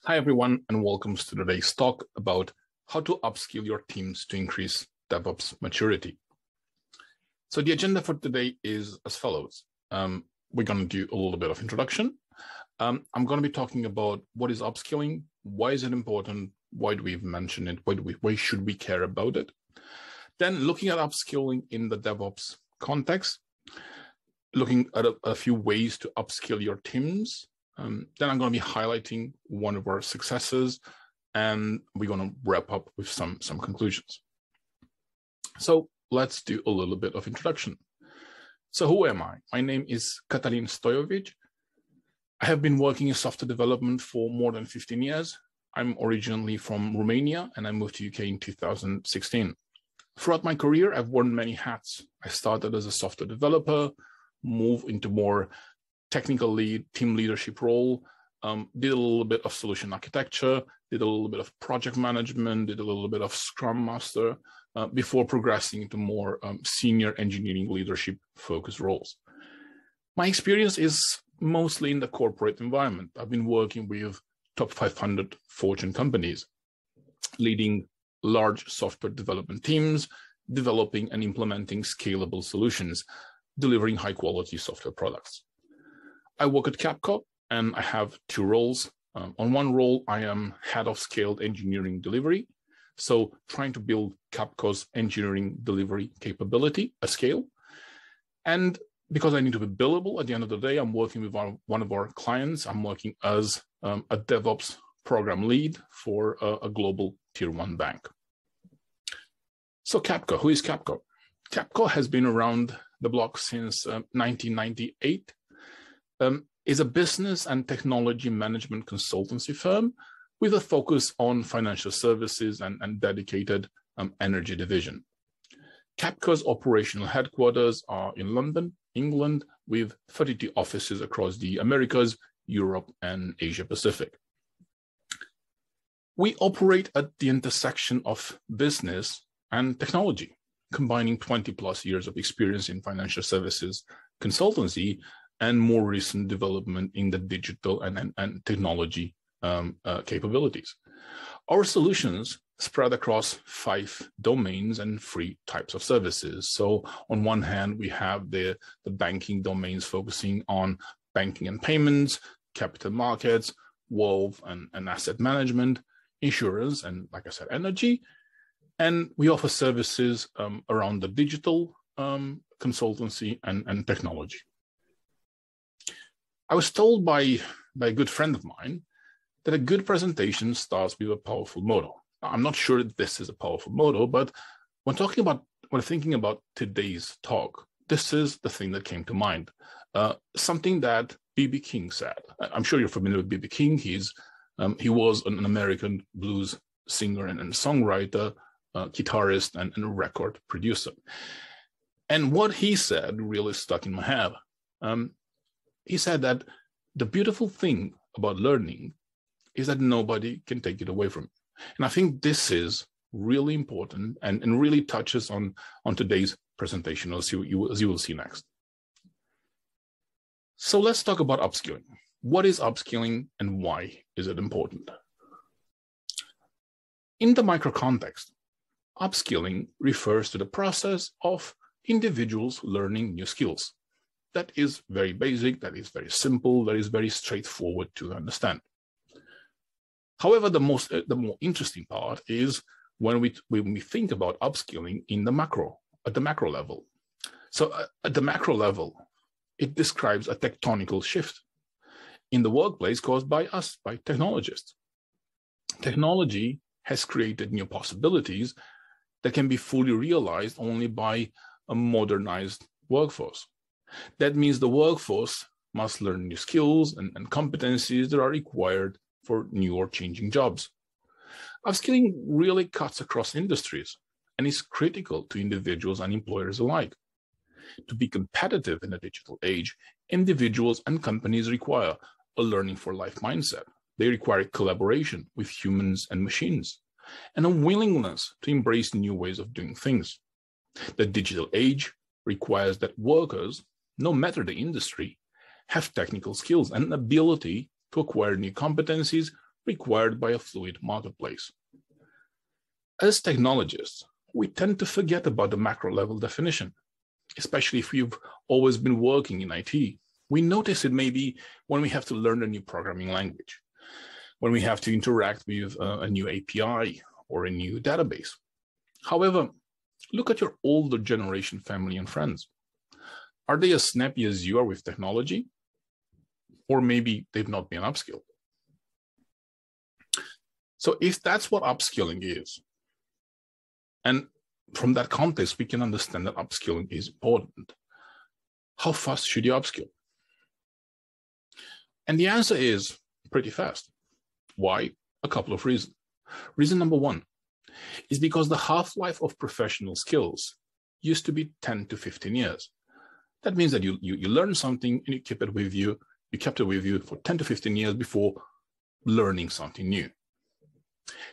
Hi, everyone, and welcome to today's talk about how to upskill your teams to increase DevOps maturity. So the agenda for today is as follows. We're going to do a little bit of introduction. I'm going to be talking about what is upskilling, why is it important, why do we even mention it, why should we care about it? Then looking at upskilling in the DevOps context, looking at a few ways to upskill your teams. Then I'm going to be highlighting one of our successes, and we're going to wrap up with some conclusions. So let's do a little bit of introduction. So who am I? My name is Catalin Stoiovici. I have been working in software development for more than 15 years. I'm originally from Romania, and I moved to UK in 2016. Throughout my career, I've worn many hats. I started as a software developer, moved into more technical lead, team leadership role, did a little bit of solution architecture, did a little bit of project management, did a little bit of Scrum Master, before progressing into more senior engineering leadership focused roles. My experience is mostly in the corporate environment. I've been working with top 500 Fortune companies, leading large software development teams, developing and implementing scalable solutions, delivering high quality software products. I work at Capco, and I have two roles. On one role, I am head of scaled engineering delivery. So trying to build Capco's engineering delivery capability at scale. And because I need to be billable at the end of the day, I'm working with one of our clients. I'm working as a DevOps program lead for a global tier 1 bank. So Capco, who is Capco? Capco has been around the block since 1998. Is a business and technology management consultancy firm with a focus on financial services and dedicated energy division. Capco's operational headquarters are in London, England, with 32 offices across the Americas, Europe, and Asia Pacific. We operate at the intersection of business and technology, combining 20 plus years of experience in financial services consultancy and more recent development in the digital and technology capabilities. Our solutions spread across 5 domains and 3 types of services. So on one hand, we have the banking domains focusing on banking and payments, capital markets, wealth and asset management, insurance, and like I said, energy. And we offer services around the digital consultancy and technology. I was told by a good friend of mine that a good presentation starts with a powerful motto. Now, I'm not sure that this is a powerful motto, but when thinking about today's talk, this is the thing that came to mind. Something that B.B. King said. I'm sure you're familiar with B.B. King. He was an American blues singer and songwriter, guitarist, and record producer. And what he said really stuck in my head. He said that the beautiful thing about learning is that nobody can take it away from you. And I think this is really important and really touches on today's presentation, as you will see next. So let's talk about upskilling. What is upskilling and why is it important? In the micro context, upskilling refers to the process of individuals learning new skills. That is very basic, that is very simple, that is very straightforward to understand. However, the more interesting part is when we think about upskilling at the macro level. So at the macro level, it describes a tectonical shift in the workplace caused by us, by technologists. Technology has created new possibilities that can be fully realized only by a modernized workforce. That means the workforce must learn new skills and competencies that are required for new or changing jobs. Upskilling really cuts across industries and is critical to individuals and employers alike. To be competitive in a digital age, individuals and companies require a learning for life mindset. They require collaboration with humans and machines, and a willingness to embrace new ways of doing things. The digital age requires that workers, no matter the industry, have technical skills and ability to acquire new competencies required by a fluid marketplace. As technologists, we tend to forget about the macro level definition, especially if we've always been working in IT. We notice it maybe when we have to learn a new programming language, when we have to interact with a new API or a new database. However, look at your older generation family and friends. Are they as snappy as you are with technology? Or maybe they've not been upskilled. So if that's what upskilling is, and from that context, we can understand that upskilling is important, how fast should you upskill? And the answer is pretty fast. Why? A couple of reasons. Reason number one is because the half-life of professional skills used to be 10 to 15 years. That means that you learn something and you kept it with you for 10 to 15 years before learning something new.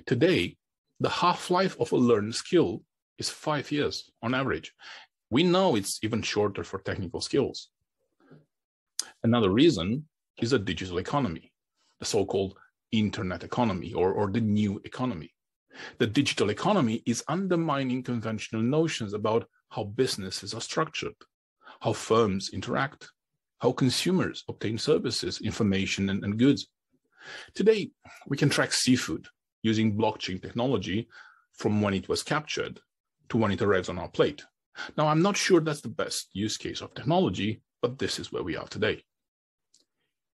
Today, the half-life of a learned skill is 5 years on average. We know it's even shorter for technical skills. Another reason is a digital economy, the so-called internet economy or the new economy. The digital economy is undermining conventional notions about how businesses are structured, how firms interact, how consumers obtain services, information, and goods. Today, we can track seafood using blockchain technology from when it was captured to when it arrives on our plate. Now, I'm not sure that's the best use case of technology, but this is where we are today.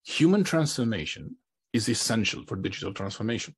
Human transformation is essential for digital transformation.